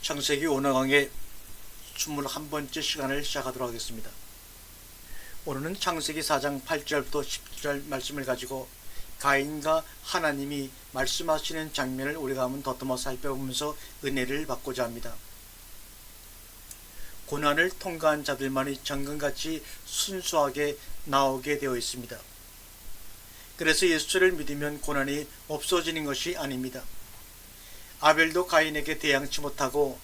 창세기 오너강의 21번째 시간을 시작하도록 하겠습니다. 오늘은 창세기 4장 8절부터 10절 말씀을 가지고 가인과 하나님이 말씀하시는 장면을 우리가 한번 더듬어 살펴보면서 은혜를 받고자 합니다. 고난을 통과한 자들만이 정금같이 순수하게 나오게 되어 있습니다. 그래서 예수를 믿으면 고난이 없어지는 것이 아닙니다. 아벨도 가인에게 대항치 못하고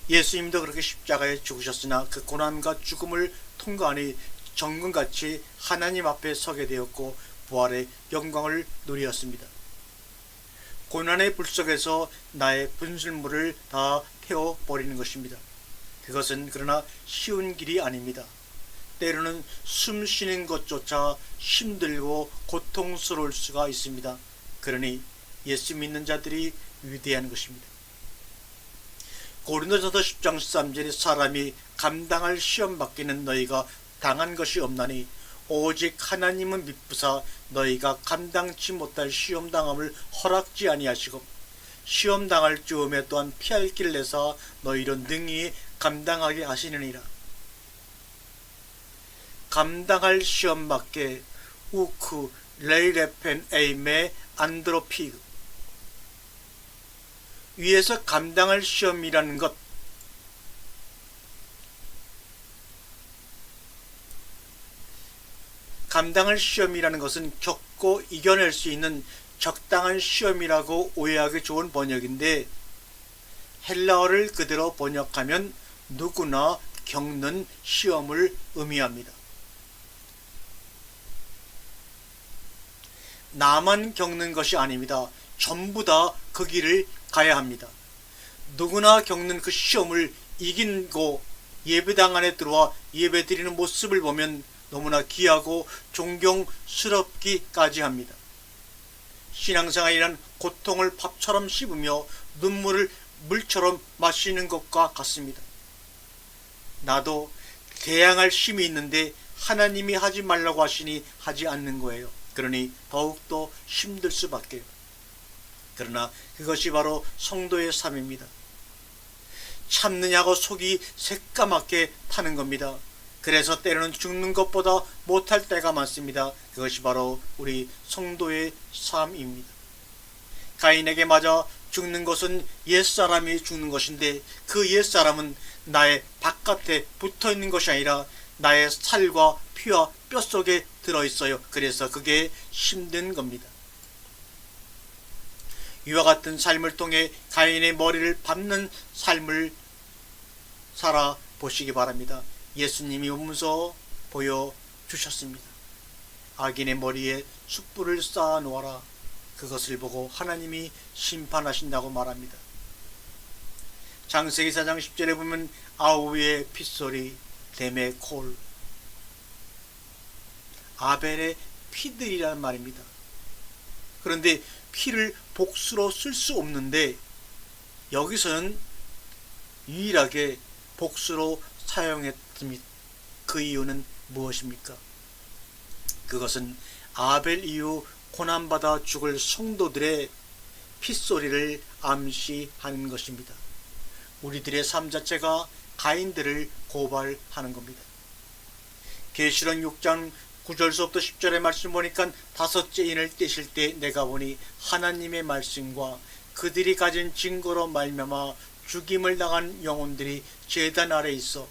예수님도 그렇게 십자가에 죽으셨으나 그 고난과 죽음을 통과하니 정금같이 하나님 앞에 서게 되었고 부활의 영광을 누리었습니다. 고난의 불 속에서 나의 분술물을 다 태워버리는 것입니다. 그것은 그러나 쉬운 길이 아닙니다. 때로는 숨 쉬는 것조차 힘들고 고통스러울 수가 있습니다. 그러니 예수 믿는 자들이 위대한 것입니다. 고린도전서 10장 13절에 사람이 감당할 시험 받기는 너희가 당한 것이 없나니 오직 하나님은 미쁘사 너희가 감당치 못할 시험 당함을 허락지 아니하시고 시험 당할 즈음에 또한 피할 길을 내사 너희로 능히 감당하게 하시느니라. 감당할 시험 받게 우크 레이레펜 에임의 안드로피그 위에서 감당할 시험이라는 것, 감당할 시험이라는 것은 겪고 이겨낼 수 있는 적당한 시험이라고 오해하기 좋은 번역인데 헬라어를 그대로 번역하면 누구나 겪는 시험을 의미합니다. 나만 겪는 것이 아닙니다. 전부 다 그 길을 가야 합니다. 누구나 겪는 그 시험을 이기고 예배당 안에 들어와 예배 드리는 모습을 보면 너무나 귀하고 존경스럽기까지 합니다. 신앙생활이란 고통을 밥처럼 씹으며 눈물을 물처럼 마시는 것과 같습니다. 나도 대항할 힘이 있는데 하나님이 하지 말라고 하시니 하지 않는 거예요. 그러니 더욱더 힘들 수밖에요. 그러나 그것이 바로 성도의 삶입니다. 참느냐고 속이 새까맣게 타는 겁니다. 그래서 때로는 죽는 것보다 못할 때가 많습니다. 그것이 바로 우리 성도의 삶입니다. 가인에게 맞아 죽는 것은 옛사람이 죽는 것인데 그 옛사람은 나의 바깥에 붙어있는 것이 아니라 나의 살과 피와 뼛속에 들어있어요. 그래서 그게 힘든 겁니다. 이와 같은 삶을 통해 가인의 머리를 밟는 삶을 살아보시기 바랍니다. 예수님이 오면서 보여주셨습니다. 악인의 머리에 숯불을 쌓아 놓아라. 그것을 보고 하나님이 심판하신다고 말합니다. 창세기 4장 10절에 보면 아우의 핏소리, 댐의 콜, 아벨의 피들이라는 말입니다. 그런데 피를 복수로 쓸 수 없는데 여기서는 유일하게 복수로 사용했습니다. 그 이유는 무엇입니까? 그것은 아벨 이후 고난받아 죽을 성도들의 핏소리를 암시하는 것입니다. 우리들의 삶 자체가 가인들을 고발하는 겁니다. 계시록 6장 9절서부터 10절의 말씀 보니까 다섯째 인을 떼실 때 내가 보니 하나님의 말씀과 그들이 가진 증거로 말미암아 죽임을 당한 영혼들이 제단 아래 있어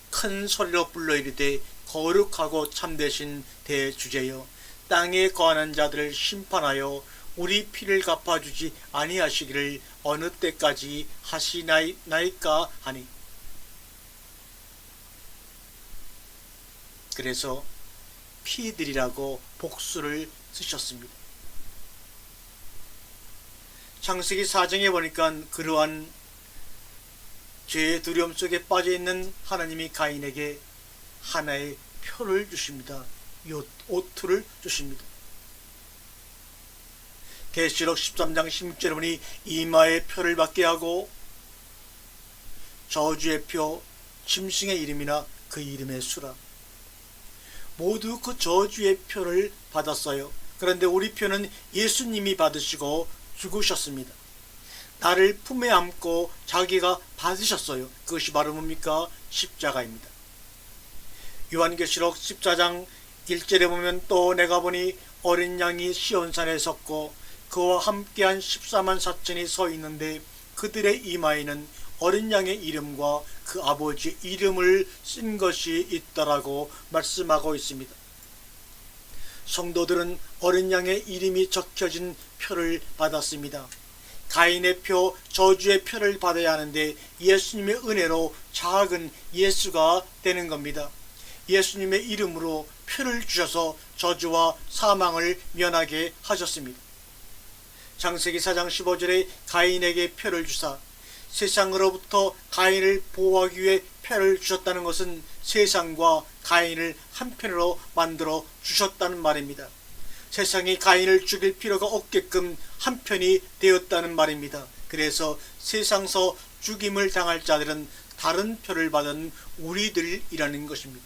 큰 소리로 불러 이르되 거룩하고 참되신 대주제여 땅에 거하는 자들을 심판하여 우리 피를 갚아주지 아니하시기를 어느 때까지 하시나이까 하니. 그래서 피들이라고 복수를 쓰셨습니다. 창세기 4장에 보니까 그러한 죄의 두려움 속에 빠져있는 하나님이 가인에게 하나의 표를 주십니다. 오투를 주십니다. 계시록 13장 16절에 보니 이마의 표를 받게 하고 저주의 표, 짐승의 이름이나 그 이름의 수라 모두 그 저주의 표를 받았어요. 그런데 우리 표는 예수님이 받으시고 죽으셨습니다. 나를 품에 안고 자기가 받으셨어요. 그것이 바로 뭡니까? 십자가입니다. 요한계시록 14장 1절에 보면 또 내가 보니 어린 양이 시온산에 섰고 그와 함께한 14만 4천이 서 있는데 그들의 이마에는 어린 양의 이름과 그 아버지의 이름을 쓴 것이 있더라고 말씀하고 있습니다. 성도들은 어린 양의 이름이 적혀진 표를 받았습니다. 가인의 표, 저주의 표를 받아야 하는데 예수님의 은혜로 작은 예수가 되는 겁니다. 예수님의 이름으로 표를 주셔서 저주와 사망을 면하게 하셨습니다. 창세기 4장 15절에 가인에게 표를 주사 세상으로부터 가인을 보호하기 위해 표를 주셨다는 것은 세상과 가인을 한편으로 만들어 주셨다는 말입니다. 세상이 가인을 죽일 필요가 없게끔 한편이 되었다는 말입니다. 그래서 세상서 죽임을 당할 자들은 다른 표를 받은 우리들이라는 것입니다.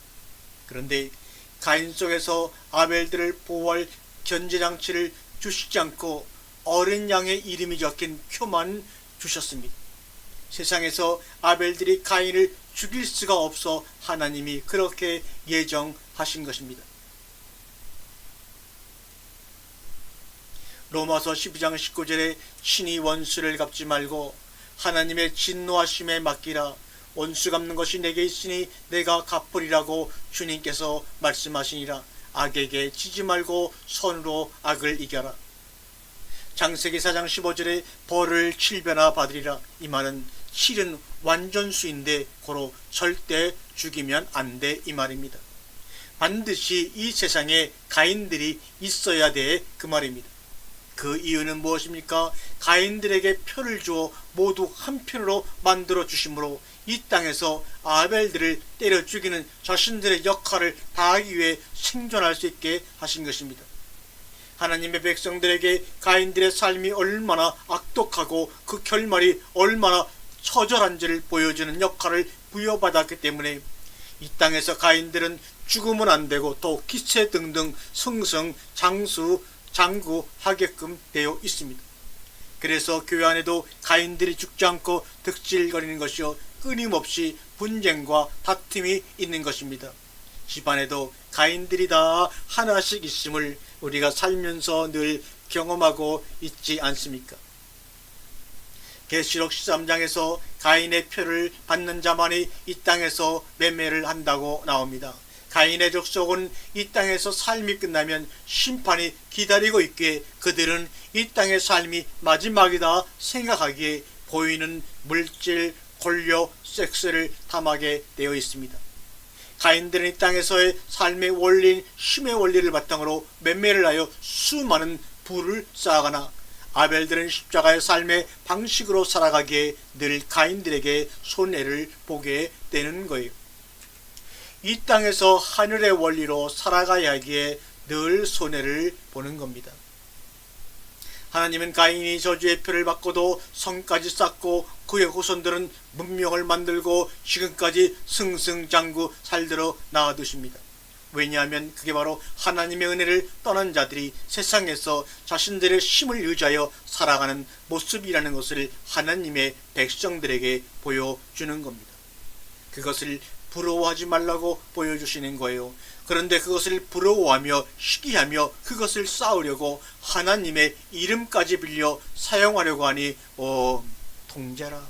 그런데 가인 속에서 아벨들을 보호할 견제장치를 주시지 않고 어린 양의 이름이 적힌 표만 주셨습니다. 세상에서 아벨들이 가인을 죽일 수가 없어 하나님이 그렇게 예정하신 것입니다. 로마서 12장 19절에 친히 원수를 갚지 말고 하나님의 진노하심에 맡기라. 원수 갚는 것이 내게 있으니 내가 갚으리라고 주님께서 말씀하시니라. 악에게 지지 말고 선으로 악을 이겨라. 창세기 4장 15절에 벌을 7배나 받으리라. 이 말은 7은 완전수인데 고로 절대 죽이면 안 돼 이 말입니다. 반드시 이 세상에 가인들이 있어야 돼 그 말입니다. 그 이유는 무엇입니까? 가인들에게 표를 주어 모두 한편으로 만들어 주심으로 이 땅에서 아벨들을 때려 죽이는 자신들의 역할을 다하기 위해 생존할 수 있게 하신 것입니다. 하나님의 백성들에게 가인들의 삶이 얼마나 악독하고 그 결말이 얼마나 처절한지를 보여주는 역할을 부여받았기 때문에 이 땅에서 가인들은 죽으면 안 되고 또 기체 등등 승승 장구하게끔 되어 있습니다. 그래서 교회 안에도 가인들이 죽지 않고 득실거리는 것이요 끊임없이 분쟁과 다툼이 있는 것입니다. 집안에도 가인들이 다 하나씩 있음을 우리가 살면서 늘 경험하고 있지 않습니까? 계시록 13장에서 가인의 표를 받는 자만이 이 땅에서 매매를 한다고 나옵니다. 가인의 족속은 이 땅에서 삶이 끝나면 심판이 기다리고 있기에 그들은 이 땅의 삶이 마지막이다 생각하기에 보이는 물질, 권력, 섹스를 탐하게 되어 있습니다. 가인들은 이 땅에서의 삶의 원리인 힘의 원리를 바탕으로 매매를 하여 수많은 부를 쌓아가나 아벨들은 십자가의 삶의 방식으로 살아가기에 늘 가인들에게 손해를 보게 되는 거예요. 이 땅에서 하늘의 원리로 살아가야 하기에 늘 손해를 보는 겁니다. 하나님은 가인이 저주의 표를 받고도 성까지 쌓고 그의 후손들은 문명을 만들고 지금까지 승승장구 살들어 낳아두십니다. 왜냐하면 그게 바로 하나님의 은혜를 떠난 자들이 세상에서 자신들의 힘을 의지하여 살아가는 모습이라는 것을 하나님의 백성들에게 보여주는 겁니다. 그것을 부러워하지 말라고 보여주시는 거예요. 그런데 그것을 부러워하며 시기하며 그것을 쌓으려고 하나님의 이름까지 빌려 사용하려고 하니 통제라.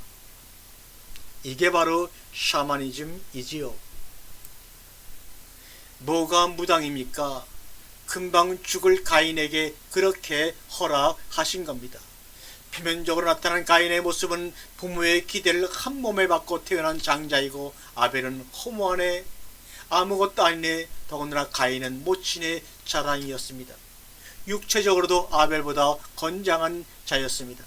이게 바로 샤머니즘이지요. 뭐가 무당입니까? 금방 죽을 가인에게 그렇게 허락하신 겁니다. 표면적으로 나타난 가인의 모습은 부모의 기대를 한 몸에 받고 태어난 장자이고 아벨은 허무하네, 아무것도 아니네, 더군다나 가인은 모친의 자랑이었습니다. 육체적으로도 아벨보다 건장한 자였습니다.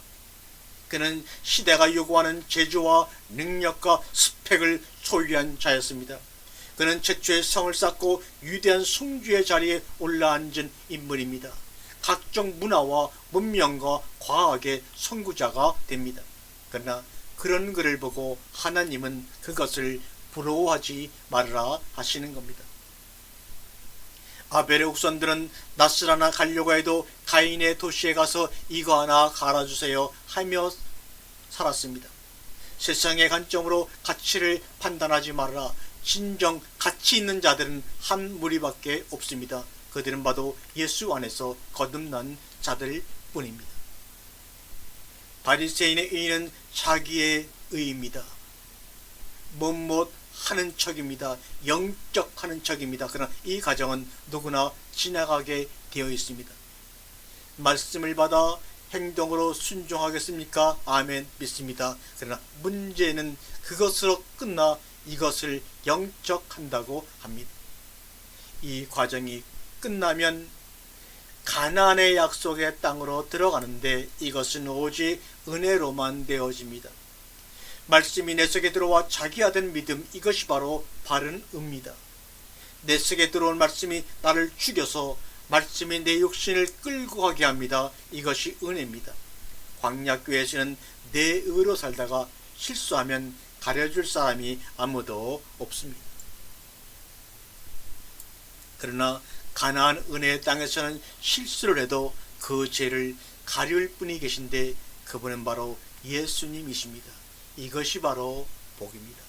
그는 시대가 요구하는 재주와 능력과 스펙을 소유한 자였습니다. 그는 최초의 성을 쌓고 위대한 성주의 자리에 올라앉은 인물입니다. 각종 문화와 문명과 과학의 선구자가 됩니다. 그러나 그런 그를 보고 하나님은 그것을 부러워하지 말아라 하시는 겁니다. 아벨의 후손들은 낯을 하나 가려고 해도 가인의 도시에 가서 이거 하나 갈아주세요 하며 살았습니다. 세상의 관점으로 가치를 판단하지 말아라. 진정 가치 있는 자들은 한 무리밖에 없습니다. 그들은 바로 예수 안에서 거듭난 자들 뿐입니다. 바리새인의 의는 자기의 의입니다. 뭐뭐 하는 척입니다. 영적 하는 척입니다. 그러나 이 가정은 누구나 지나가게 되어 있습니다. 말씀을 받아 행동으로 순종하겠습니까? 아멘, 믿습니다. 그러나 문제는 그것으로 끝나 이것을 영적한다고 합니다. 이 과정이 끝나면 가나안의 약속의 땅으로 들어가는데 이것은 오직 은혜로만 되어집니다. 말씀이 내 속에 들어와 자기가 된 믿음, 이것이 바로 바른 의입니다. 내 속에 들어온 말씀이 나를 죽여서 말씀이 내 육신을 끌고 가게 합니다. 이것이 은혜입니다. 광야교회에서는 내 의로 살다가 실수하면 가려줄 사람이 아무도 없습니다. 그러나 가나안 은혜의 땅에서는 실수를 해도 그 죄를 가릴 분이 계신데 그분은 바로 예수님이십니다. 이것이 바로 복입니다.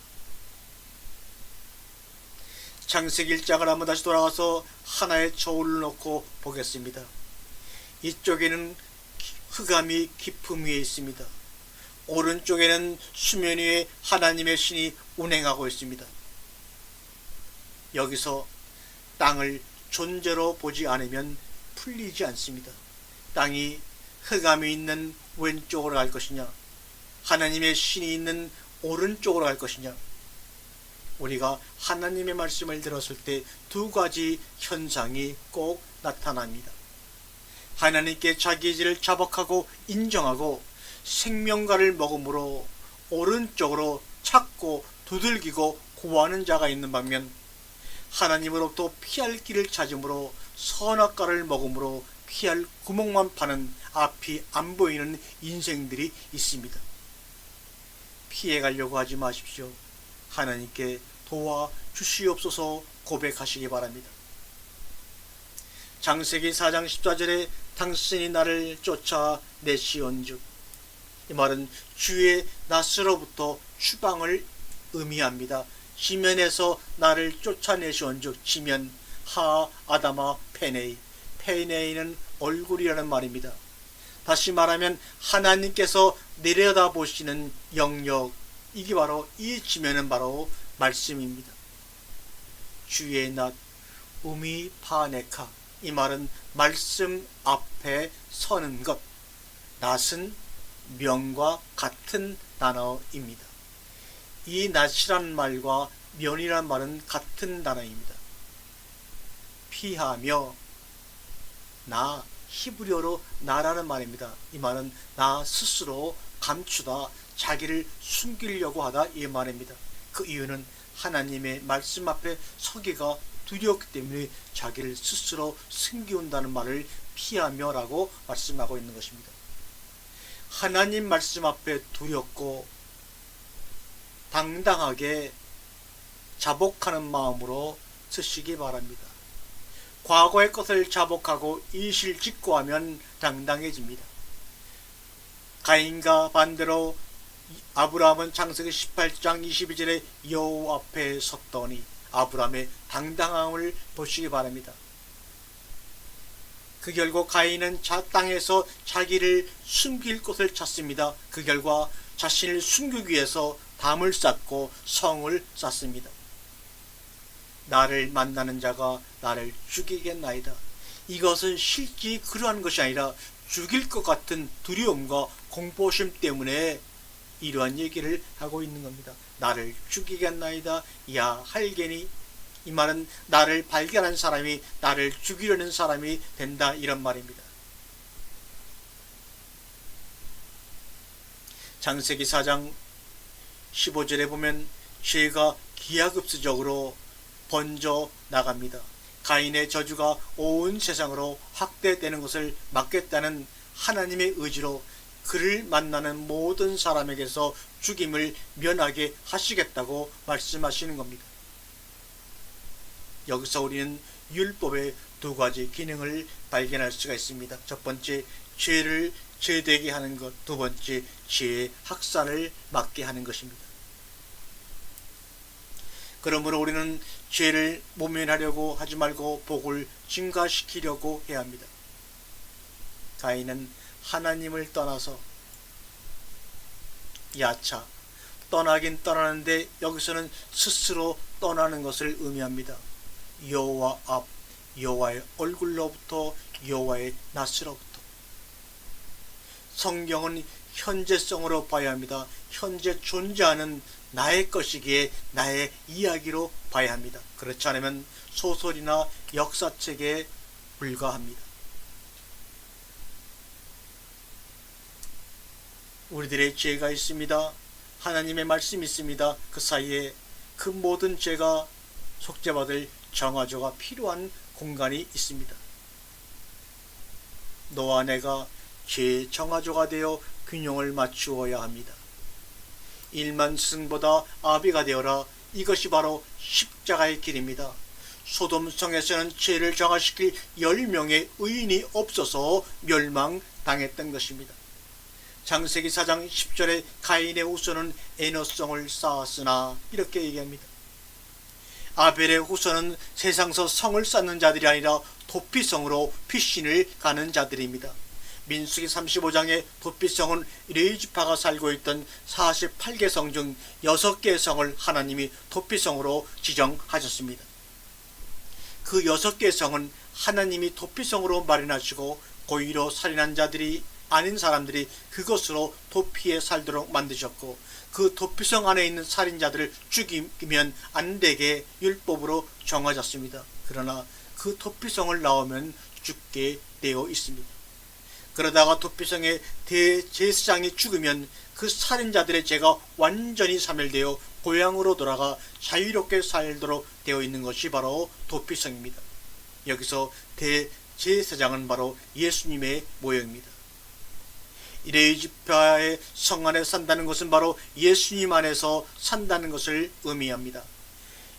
창세기 1장을 한번 다시 돌아가서 하나의 저울을 놓고 보겠습니다. 이쪽에는 흑암이 깊음 위에 있습니다. 오른쪽에는 수면 위에 하나님의 신이 운행하고 있습니다. 여기서 땅을 존재로 보지 않으면 풀리지 않습니다. 땅이 흑암이 있는 왼쪽으로 갈 것이냐, 하나님의 신이 있는 오른쪽으로 갈 것이냐. 우리가 하나님의 말씀을 들었을 때 두 가지 현상이 꼭 나타납니다. 하나님께 자기의 죄를 자복하고 인정하고 생명과를 먹음으로 오른쪽으로 찾고 두들기고 구하는 자가 있는 반면 하나님으로부터 피할 길을 찾음으로 선악과를 먹음으로 피할 구멍만 파는 앞이 안 보이는 인생들이 있습니다. 피해가려고 하지 마십시오. 하나님께 도와주시옵소서 고백하시기 바랍니다. 창세기 4장 14절에 당신이 나를 쫓아내시온즉, 이 말은 주의 낫으로부터 추방을 의미합니다. 지면에서 나를 쫓아내시온즉, 지면 하 아다마 페네이, 페네이는 얼굴이라는 말입니다. 다시 말하면 하나님께서 내려다보시는 영역, 이게 바로 이 지면은 바로 말씀입니다. 주의 낫 우미 파네카, 이 말은 말씀 앞에 서는 것, 낫은 면과 같은 단어입니다. 이 낫이란 말과 면이란 말은 같은 단어입니다. 피하며 나, 히브리어로 나라는 말입니다. 이 말은 나 스스로 감추다, 자기를 숨기려고 하다, 이 말입니다. 그 이유는 하나님의 말씀 앞에 서기가 두렵기 때문에 자기를 스스로 숨기운다는 말을 피하며 라고 말씀하고 있는 것입니다. 하나님 말씀 앞에 두렵고 당당하게 자복하는 마음으로 서시기 바랍니다. 과거의 것을 자복하고 이실직고하면 당당해집니다. 가인과 반대로 아브라함은 창세기 18장 22절에 여호와 앞에 섰더니, 아브라함의 당당함을 보시기 바랍니다. 그 결과 가인은 땅에서 자기를 숨길 곳을 찾습니다. 그 결과 자신을 숨기기 위해서 담을 쌓고 성을 쌓습니다. 나를 만나는 자가 나를 죽이겠나이다. 이것은 실제 그러한 것이 아니라 죽일 것 같은 두려움과 공포심 때문에 이러한 얘기를 하고 있는 겁니다. 나를 죽이겠나이다. 야 할게니, 이 말은 나를 발견한 사람이 나를 죽이려는 사람이 된다, 이런 말입니다. 창세기 4장 15절에 보면 죄가 기하급수적으로 번져 나갑니다. 가인의 저주가 온 세상으로 확대되는 것을 막겠다는 하나님의 의지로 그를 만나는 모든 사람에게서 죽임을 면하게 하시겠다고 말씀하시는 겁니다. 여기서 우리는 율법의 두 가지 기능을 발견할 수가 있습니다. 첫 번째, 죄를 죄되게 하는 것, 두 번째 죄의 확산을 막게 하는 것입니다. 그러므로 우리는 죄를 모면하려고 하지 말고 복을 증가시키려고 해야 합니다. 가인은 하나님을 떠나서 야차, 떠나긴 떠나는데 여기서는 스스로 떠나는 것을 의미합니다. 여호와 앞, 여호와의 얼굴로부터, 여호와의 낯으로부터. 성경은 현재성으로 봐야 합니다. 현재 존재하는 나의 것이기에 나의 이야기로 봐야 합니다. 그렇지 않으면 소설이나 역사책에 불과합니다. 우리들의 죄가 있습니다. 하나님의 말씀이 있습니다. 그 사이에 그 모든 죄가 속죄받을 정화조가 필요한 공간이 있습니다. 너와 내가 죄의 정화조가 되어 균형을 맞추어야 합니다. 일만 스승보다 아비가 되어라. 이것이 바로 십자가의 길입니다. 소돔성에서는 죄를 정화시킬 10명의 의인이 없어서 멸망당했던 것입니다. 창세기 4장 10절에 가인의 후손은 에노성을 쌓았으나 이렇게 얘기합니다. 아벨의 후손은 세상서 성을 쌓는 자들이 아니라 도피성으로 피신을 가는 자들입니다. 민수기 35장의 도피성은 레위지파가 살고 있던 48개 성 중 6개의 성을 하나님이 도피성으로 지정하셨습니다. 그 6개의 성은 하나님이 도피성으로 마련하시고 고의로 살인한 자들이 아닌 사람들이 그것으로 도피에 살도록 만드셨고, 그 도피성 안에 있는 살인자들을 죽이면 안 되게 율법으로 정하셨습니다. 그러나 그 도피성을 나오면 죽게 되어 있습니다. 그러다가 도피성의 대제사장이 죽으면 그 살인자들의 죄가 완전히 사멸되어 고향으로 돌아가 자유롭게 살도록 되어 있는 것이 바로 도피성입니다. 여기서 대제사장은 바로 예수님의 모형입니다. 레위지파의 성 안에 산다는 것은 바로 예수님 안에서 산다는 것을 의미합니다.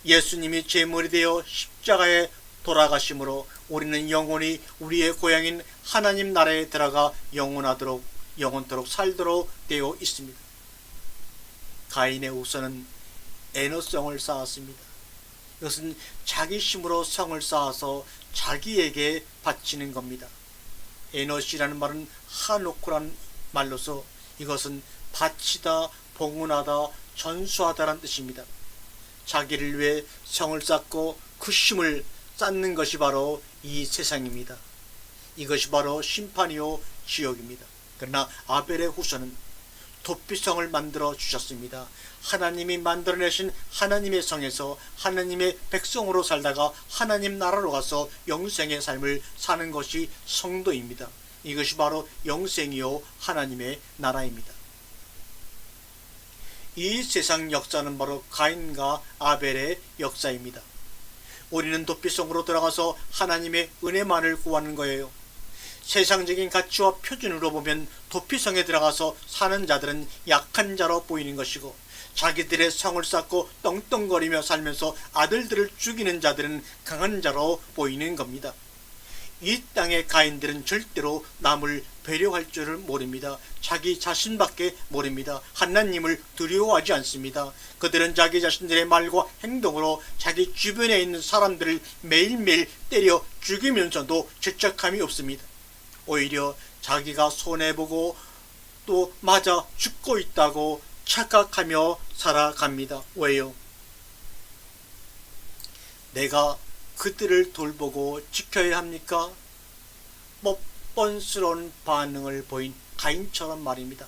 예수님이 제물이 되어 십자가에 돌아가심으로 우리는 영원히 우리의 고향인 하나님 나라에 들어가 영원토록 살도록 되어 있습니다. 가인의 후손은 에노성을 쌓았습니다. 이것은 자기 힘으로 성을 쌓아서 자기에게 바치는 겁니다. 에노시라는 말은 하노코라는 말로서 이것은 바치다, 봉헌하다, 전수하다란 뜻입니다. 자기를 위해 성을 쌓고 그 힘을 쌓는 것이 바로 이 세상입니다. 이것이 바로 심판이요 지옥입니다. 그러나 아벨의 후손은 도피성을 만들어 주셨습니다. 하나님이 만들어내신 하나님의 성에서 하나님의 백성으로 살다가 하나님 나라로 가서 영생의 삶을 사는 것이 성도입니다. 이것이 바로 영생이요 하나님의 나라입니다. 이 세상 역사는 바로 가인과 아벨의 역사입니다. 우리는 도피성으로 들어가서 하나님의 은혜만을 구하는 거예요. 세상적인 가치와 표준으로 보면 도피성에 들어가서 사는 자들은 약한 자로 보이는 것이고, 자기들의 성을 쌓고 떵떵거리며 살면서 아들들을 죽이는 자들은 강한 자로 보이는 겁니다. 이 땅의 가인들은 절대로 남을 배려할 줄을 모릅니다. 자기 자신밖에 모릅니다. 하나님을 두려워하지 않습니다. 그들은 자기 자신들의 말과 행동으로 자기 주변에 있는 사람들을 매일매일 때려 죽이면서도 죄책감이 없습니다. 오히려 자기가 손해보고 또 맞아 죽고 있다고 착각하며 살아갑니다. 왜요? 내가 그들을 돌보고 지켜야 합니까? 뻔뻔스러운 반응을 보인 가인처럼 말입니다.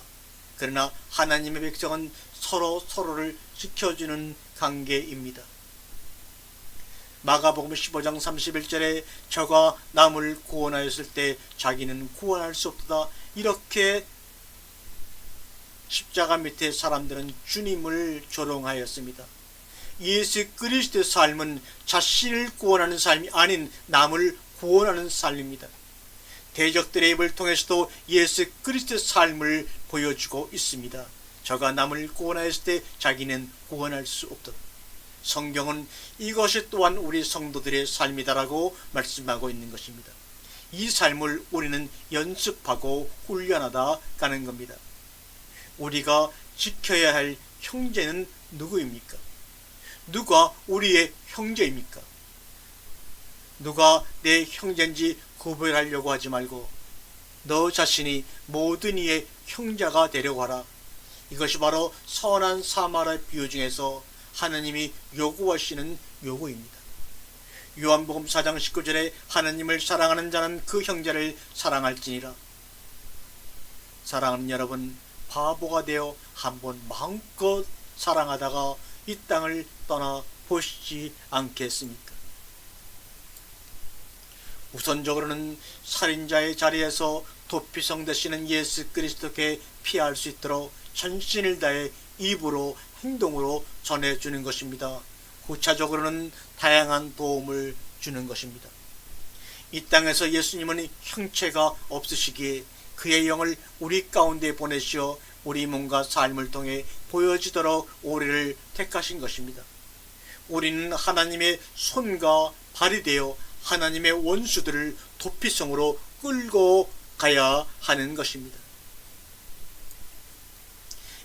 그러나 하나님의 백성은 서로를 지켜주는 관계입니다. 마가복음 15장 31절에 저가 남을 구원하였을 때 자기는 구원할 수 없다, 이렇게 십자가 밑에 사람들은 주님을 조롱하였습니다. 예수 그리스도의 삶은 자신을 구원하는 삶이 아닌 남을 구원하는 삶입니다. 대적들의 입을 통해서도 예수 그리스도의 삶을 보여주고 있습니다. 저가 남을 구원하였을 때 자기는 구원할 수 없다. 성경은 이것이 또한 우리 성도들의 삶이다라고 말씀하고 있는 것입니다. 이 삶을 우리는 연습하고 훈련하다 가는 겁니다. 우리가 지켜야 할 형제는 누구입니까? 누가 우리의 형제입니까? 누가 내 형제인지 구별하려고 하지 말고 너 자신이 모든 이의 형제가 되려고 하라. 이것이 바로 선한 사마리아 비유 중에서 하나님이 요구하시는 요구입니다. 요한복음 4장 19절에 하나님을 사랑하는 자는 그 형제를 사랑할지니라. 사랑하는 여러분, 바보가 되어 한번 마음껏 사랑하다가 이 땅을 떠나 보시지 않겠습니까? 우선적으로는 살인자의 자리에서 도피성 되시는 예수 그리스도께 피할 수 있도록 전신을 다해 입으로 행동으로 전해주는 것입니다. 후차적으로는 다양한 도움을 주는 것입니다. 이 땅에서 예수님은 형체가 없으시기에 그의 영을 우리 가운데 보내시어 우리 몸과 삶을 통해 보여지도록 우리를 택하신 것입니다. 우리는 하나님의 손과 발이 되어 하나님의 원수들을 도피성으로 끌고 가야 하는 것입니다.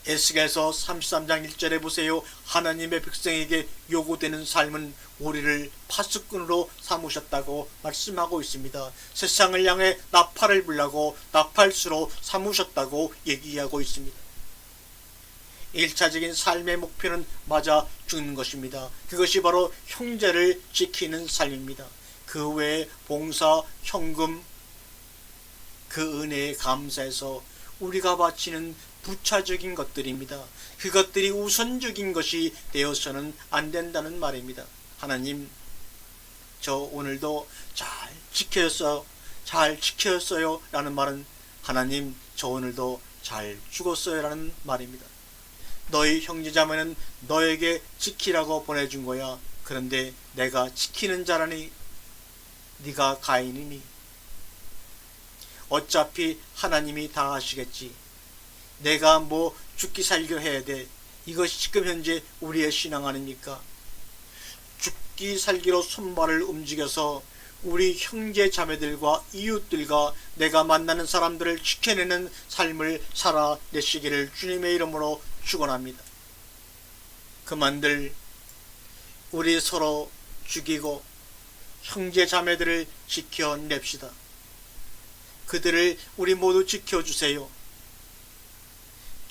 에스겔서 33장 1절에 보세요. 하나님의 백성에게 요구되는 삶은 우리를 파수꾼으로 삼으셨다고 말씀하고 있습니다. 세상을 향해 나팔을 불라고 나팔수로 삼으셨다고 얘기하고 있습니다. 1차적인 삶의 목표는 맞아 죽는 것입니다. 그것이 바로 형제를 지키는 삶입니다. 그 외에 봉사, 현금, 그 은혜에 감사해서 우리가 바치는 부차적인 것들입니다. 그것들이 우선적인 것이 되어서는 안 된다는 말입니다. 하나님, 저 오늘도 잘 지켰어요 라는 말은 하나님, 저 오늘도 잘 죽었어요 라는 말입니다. 너희 형제자매는 너에게 지키라고 보내준 거야. 그런데 내가 지키는 자라니 네가 가인이니 어차피 하나님이 다 하시겠지. 내가 뭐 죽기 살기로 해야 돼. 이것이 지금 현재 우리의 신앙 아닙니까? 죽기 살기로 손발을 움직여서 우리 형제 자매들과 이웃들과 내가 만나는 사람들을 지켜내는 삶을 살아내시기를 주님의 이름으로 축원합니다. 그만들 우리 서로 죽이고 형제 자매들을 지켜냅시다. 그들을 우리 모두 지켜주세요.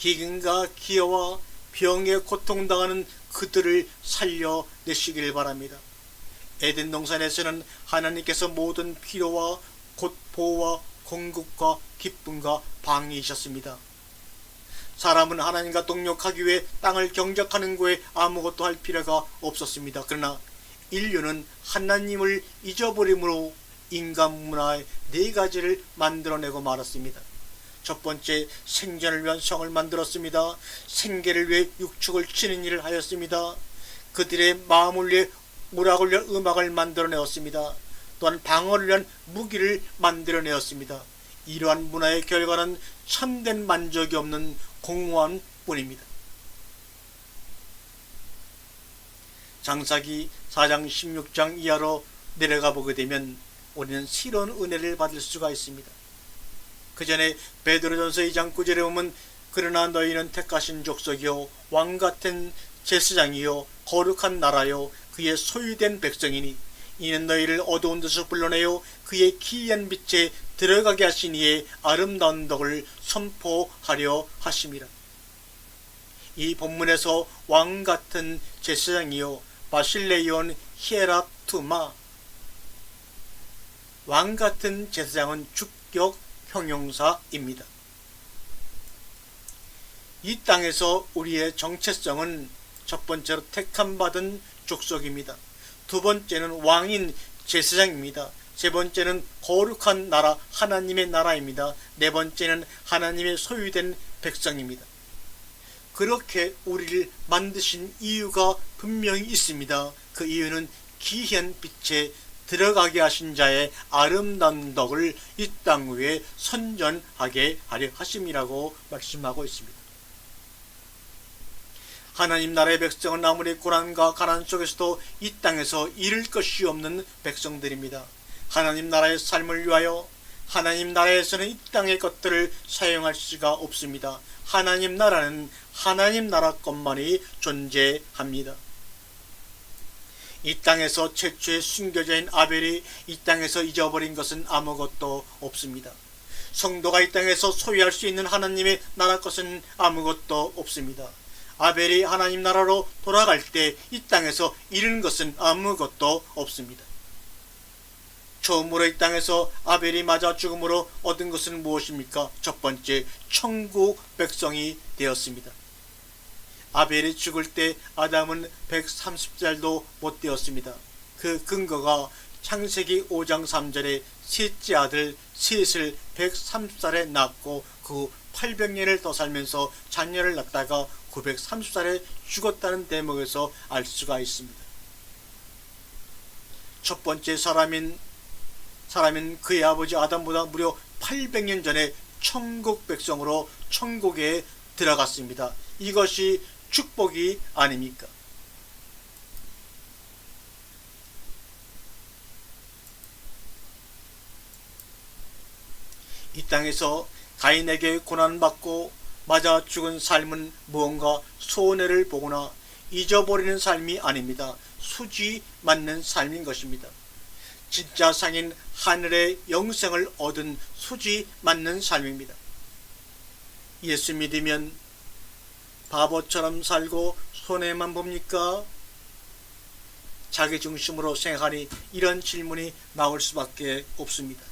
기근과 기어와 병에 고통당하는 그들을 살려내시길 바랍니다. 에덴 동산에서는 하나님께서 모든 필요와 보호와 공급과 기쁨과 방위이셨습니다. 사람은 하나님과 동역하기 위해 땅을 경작하는 거에 아무것도 할 필요가 없었습니다. 그러나 인류는 하나님을 잊어버림으로 인간 문화의 4가지를 만들어내고 말았습니다. 첫 번째, 생존을 위한 성을 만들었습니다. 생계를 위해 육축을 치는 일을 하였습니다. 그들의 마음을 위해 오락을 위한 음악을 만들어내었습니다. 또한 방어를 위한 무기를 만들어내었습니다. 이러한 문화의 결과는 참된 만족이 없는 공허함 뿐입니다. 장사기 4장 16장 이하로 내려가 보게 되면 우리는 새로운 은혜를 받을 수가 있습니다. 그 전에 베드로전서 2장 9절에 보면 그러나 너희는 택하신 족속이요 왕같은 제사장이요 거룩한 나라요 그의 소유된 백성이니 이는 너희를 어두운 데서 불러내어 그의 기이한 빛에 들어가게 하신 이의 아름다운 덕을 선포하려 하심이라. 이 본문에서 왕같은 제사장이요 바실레이온 히에라투마, 왕같은 제사장은 주격 형용사입니다. 이 땅에서 우리의 정체성은 첫 번째로 택함받은 족속입니다. 두 번째는 왕인 제사장입니다. 세 번째는 거룩한 나라 하나님의 나라입니다. 네 번째는 하나님의 소유된 백성입니다. 그렇게 우리를 만드신 이유가 분명히 있습니다. 그 이유는 기이한 빛에 들어가게 하신 자의 아름다운 덕을 이 땅 위에 선전하게 하려 하심이라고 말씀하고 있습니다. 하나님 나라의 백성은 아무리 고난과 가난 속에서도 이 땅에서 잃을 것이 없는 백성들입니다. 하나님 나라의 삶을 위하여 하나님 나라에서는 이 땅의 것들을 사용할 수가 없습니다. 하나님 나라는 하나님 나라 것만이 존재합니다. 이 땅에서 최초의 순교자인 아벨이 이 땅에서 잊어버린 것은 아무것도 없습니다. 성도가 이 땅에서 소유할 수 있는 하나님의 나라 것은 아무것도 없습니다. 아벨이 하나님 나라로 돌아갈 때 이 땅에서 잃은 것은 아무것도 없습니다. 처음으로 이 땅에서 아벨이 맞아 죽음으로 얻은 것은 무엇입니까? 첫 번째, 천국 백성이 되었습니다. 아벨이 죽을 때 아담은 130살도 못 되었습니다. 그 근거가 창세기 5장 3절에 셋째 아들 셋을 130살에 낳고 그 800년을 더 살면서 자녀를 낳다가 930살에 죽었다는 대목에서 알 수가 있습니다. 첫 번째 사람인 그의 아버지 아담보다 무려 800년 전에 천국 백성으로 천국에 들어갔습니다. 이것이 축복이 아닙니까? 이 땅에서 가인에게 고난받고 맞아 죽은 삶은 무언가 손해를 보거나 잊어버리는 삶이 아닙니다. 수지 맞는 삶인 것입니다. 진짜 상인 하늘의 영생을 얻은 수지 맞는 삶입니다. 예수 믿으면 바보처럼 살고 손해만 봅니까? 자기 중심으로 생각하니 이런 질문이 나올 수밖에 없습니다.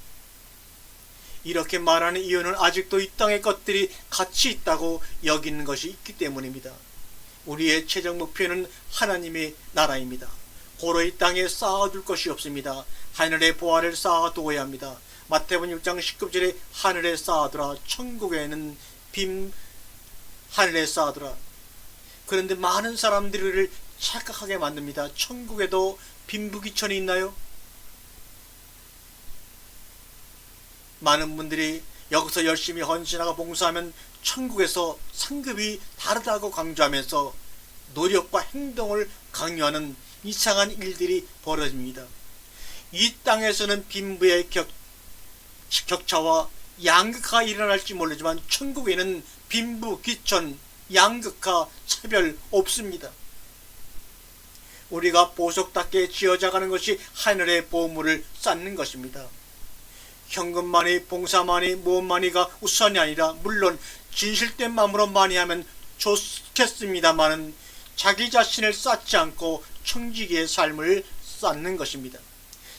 이렇게 말하는 이유는 아직도 이 땅의 것들이 가치 있다고 여기는 것이 있기 때문입니다. 우리의 최종 목표는 하나님의 나라입니다. 고로 이 땅에 쌓아둘 것이 없습니다. 하늘의 보화를 쌓아두어야 합니다. 마태복음 6장 19절에 하늘에 쌓아두라. 천국에는 빈 하늘에 쌓아두라. 그런데 많은 사람들을 착각하게 만듭니다. 천국에도 빈부귀천이 있나요? 많은 분들이 여기서 열심히 헌신하고 봉사하면 천국에서 상급이 다르다고 강조하면서 노력과 행동을 강요하는 이상한 일들이 벌어집니다. 이 땅에서는 빈부의 격차와 양극화가 일어날지 모르지만 천국에는 빈부, 귀천, 양극화, 차별 없습니다. 우리가 보석답게 지어져가는 것이 하늘의 보물을 쌓는 것입니다. 현금만이, 봉사만이, 무엇만이가 우선이 아니라 물론 진실된 마음으로 많이 하면 좋겠습니다마는 자기 자신을 쌓지 않고 청지기의 삶을 쌓는 것입니다.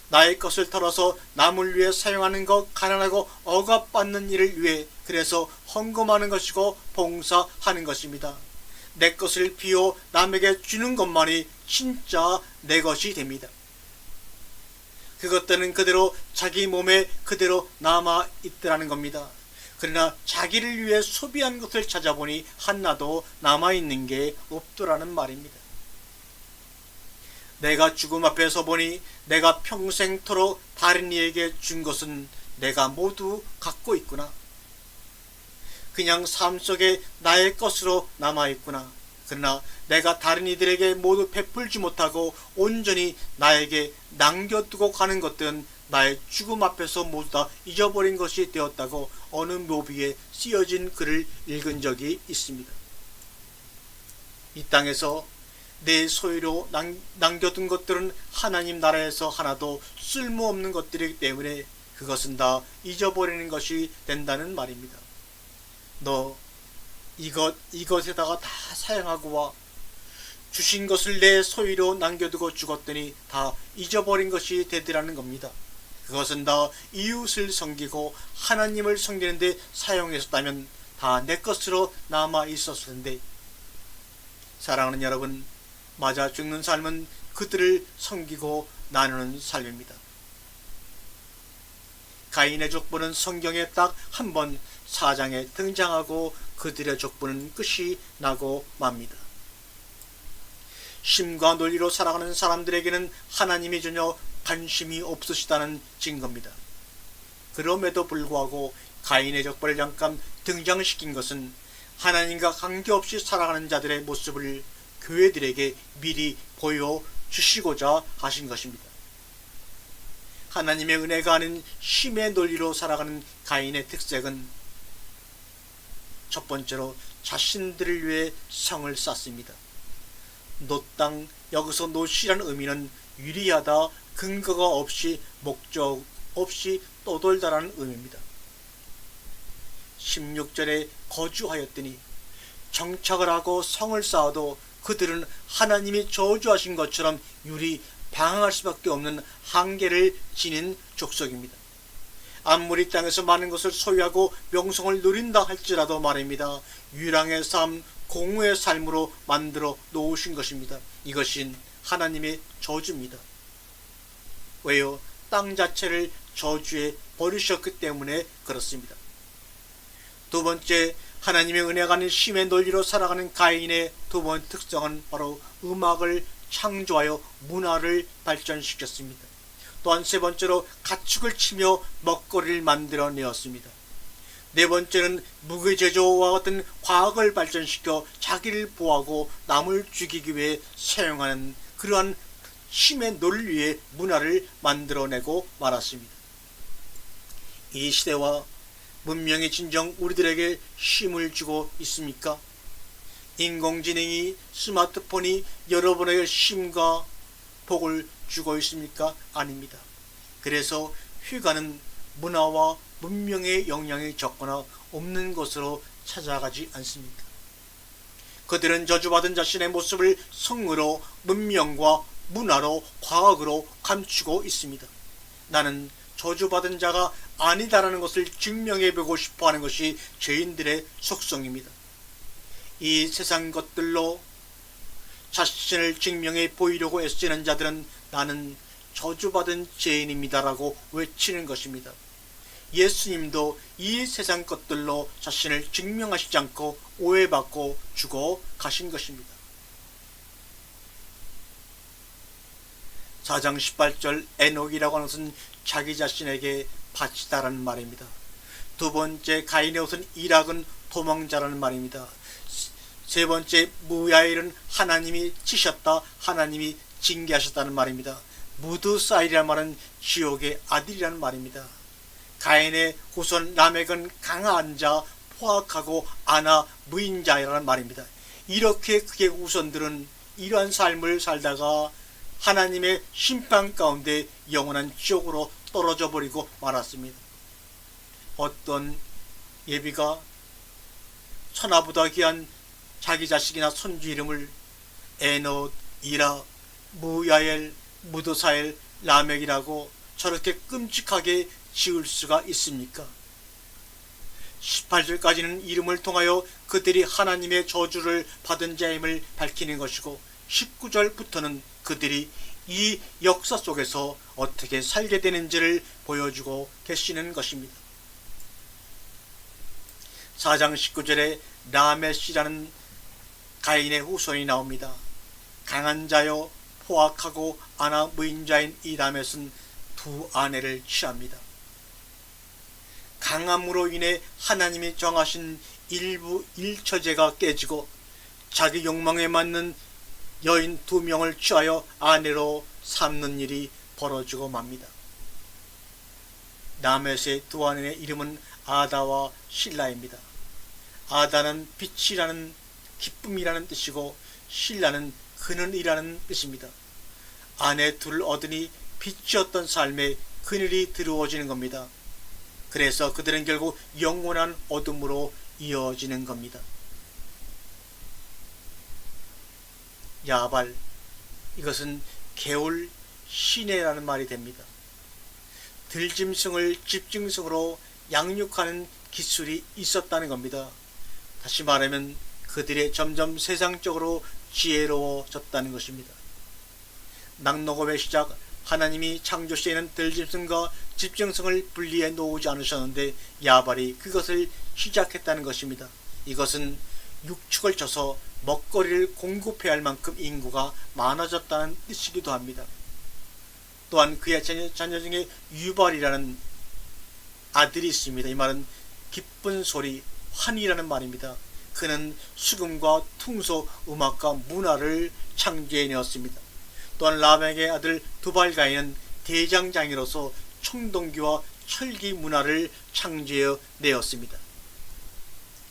나의 것을 털어서 남을 위해 사용하는 것, 가난하고 억압받는 일을 위해 그래서 헌금하는 것이고 봉사하는 것입니다. 내 것을 비워 남에게 주는 것만이 진짜 내 것이 됩니다. 그것들은 그대로 자기 몸에 그대로 남아있더라는 겁니다. 그러나 자기를 위해 소비한 것을 찾아보니 하나도 남아있는 게 없더라는 말입니다. 내가 죽음 앞에 서보니 내가 평생토록 다른 이에게 준 것은 내가 모두 갖고 있구나. 그냥 삶 속에 나의 것으로 남아있구나. 그러나 내가 다른 이들에게 모두 베풀지 못하고 온전히 나에게 남겨두고 가는 것들은 나의 죽음 앞에서 모두 다 잊어버린 것이 되었다고 어느 묘비에 쓰여진 글을 읽은 적이 있습니다. 이 땅에서 내 소유로 남겨둔 것들은 하나님 나라에서 하나도 쓸모없는 것들이기 때문에 그것은 다 잊어버리는 것이 된다는 말입니다. 너 이것에다가 다 사용하고 와. 주신 것을 내 소유로 남겨두고 죽었더니 다 잊어버린 것이 되더라는 겁니다. 그것은 다 이웃을 섬기고 하나님을 섬기는데 사용했었다면 다 내 것으로 남아 있었을 텐데, 사랑하는 여러분, 맞아 죽는 삶은 그들을 섬기고 나누는 삶입니다. 가인의 족보는 성경에 딱 한 번 4장에 등장하고 그들의 족보는 끝이 나고 맙니다. 심과 논리로 살아가는 사람들에게는 하나님이 전혀 관심이 없으시다는 증거입니다. 그럼에도 불구하고 가인의 족보를 잠깐 등장시킨 것은 하나님과 관계없이 살아가는 자들의 모습을 교회들에게 미리 보여주시고자 하신 것입니다. 하나님의 은혜가 아닌 힘의 논리로 살아가는 가인의 특색은 첫 번째로 자신들을 위해 성을 쌓습니다. 노땅, 여기서 노시라는 의미는 유리하다, 근거가 없이, 목적 없이 떠돌다라는 의미입니다. 16절에 거주하였더니 정착을 하고 성을 쌓아도 그들은 하나님이 저주하신 것처럼 유리 방황할 수밖에 없는 한계를 지닌 족속입니다. 아무리 땅에서 많은 것을 소유하고 명성을 누린다 할지라도 말입니다. 유랑의 삶, 공우의 삶으로 만들어 놓으신 것입니다. 이것이 하나님의 저주입니다. 왜요? 땅 자체를 저주에 버리셨기 때문에 그렇습니다. 두 번째, 하나님의 은혜가 아닌 힘의 논리로 살아가는 가인의 두 번째 특성은 바로 음악을 창조하여 문화를 발전시켰습니다. 또한 세 번째로 가축을 치며 먹거리를 만들어내었습니다. 네 번째는 무기 제조와 같은 과학을 발전시켜 자기를 보호하고 남을 죽이기 위해 사용하는 그러한 힘의 논리의 문화를 만들어내고 말았습니다. 이 시대와 문명이 진정 우리들에게 힘을 주고 있습니까? 인공지능이, 스마트폰이 여러분에게 힘과 복을 주고 있습니까? 아닙니다. 그래서 휴가는 문화와 문명의 영향이 적거나 없는 것으로 찾아가지 않습니다. 그들은 저주받은 자신의 모습을 성으로, 문명과 문화로, 과학으로 감추고 있습니다. 나는 저주받은 자가 아니다라는 것을 증명해보고 싶어하는 것이 죄인들의 속성입니다. 이 세상 것들로 자신을 증명해 보이려고 애쓰는 자들은 나는 저주받은 죄인입니다라고 외치는 것입니다. 예수님도 이 세상 것들로 자신을 증명하시지 않고 오해받고 죽어 가신 것입니다. 4장 18절 에녹이라고 하는 것은 자기 자신에게 바치다라는 말입니다. 두 번째 가인의 옷은 이락은 도망자라는 말입니다. 세 번째 무야일은 하나님이 치셨다, 하나님이 징계하셨다는 말입니다. 무드사일이라는 말은 지옥의 아들이라는 말입니다. 가인의 후손 라멕은 강한 자, 포악하고 아나 무인자라는 말입니다. 이렇게 그의 후손들은 이러한 삶을 살다가 하나님의 심판 가운데 영원한 지옥으로 떨어져 버리고 말았습니다. 어떤 예비가 천하보다 귀한 자기 자식이나 손주 이름을 에녹, 이락, 무야엘, 무드사엘, 라멕이라고 저렇게 끔찍하게 지을 수가 있습니까? 18절까지는 이름을 통하여 그들이 하나님의 저주를 받은 자임을 밝히는 것이고 19절부터는 그들이 이 역사 속에서 어떻게 살게 되는지를 보여주고 계시는 것입니다. 4장 19절에 라메시라는 가인의 후손이 나옵니다. 강한 자여 포악하고 아나 무인자인 이 라멧은 두 아내를 취합니다. 강함으로 인해 하나님이 정하신 일부 일처제가 깨지고 자기 욕망에 맞는 여인 두 명을 취하여 아내로 삼는 일이 벌어지고 맙니다. 라멧의 두 아내의 이름은 아다와 실라입니다. 아다는 빛이라는 기쁨이라는 뜻이고 실라는 그늘이라는 뜻입니다. 아내 둘을 얻으니 빛이었던 삶에 그늘이 드리워지는 겁니다. 그래서 그들은 결국 영원한 어둠으로 이어지는 겁니다. 야발, 이것은 개울 시내라는 말이 됩니다. 들짐승을 집짐승으로 양육하는 기술이 있었다는 겁니다. 다시 말하면 그들이 점점 세상적으로 지혜로워졌다는 것입니다. 낙농업의 시작, 하나님이 창조 시에는 들짐승과 집짐승을 분리해 놓지 않으셨는데 야발이 그것을 시작했다는 것입니다. 이것은 육축을 쳐서 먹거리를 공급해야 할 만큼 인구가 많아졌다는 뜻이기도 합니다. 또한 그의 자녀 중에 유발이라는 아들이 있습니다. 이 말은 기쁜 소리, 환희라는 말입니다. 그는 수금과 퉁소, 음악과 문화를 창조해내었습니다. 또한 라멕의 아들 두발가인은 대장장이로서 청동기와 철기 문화를 창조해 내었습니다.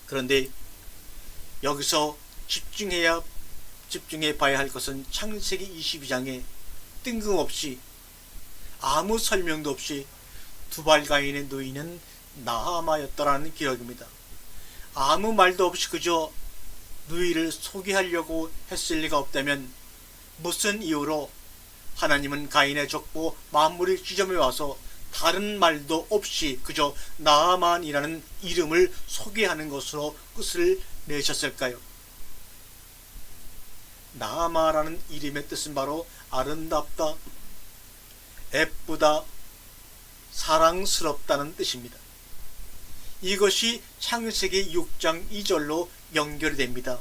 그런데 여기서 집중해 봐야 할 것은 창세기 22장에 뜬금없이 아무 설명도 없이 두발가인의 누이는 나아마였더라는 기록입니다. 아무 말도 없이 그저 누이를 소개하려고 했을 리가 없다면 무슨 이유로 하나님은 가인의 족보 만물의 지점에 와서 다른 말도 없이 그저 나아만이라는 이름을 소개하는 것으로 끝을 내셨을까요? 나아마라는 이름의 뜻은 바로 아름답다, 예쁘다, 사랑스럽다는 뜻입니다. 이것이 창세기 6장 2절로 연결이 됩니다.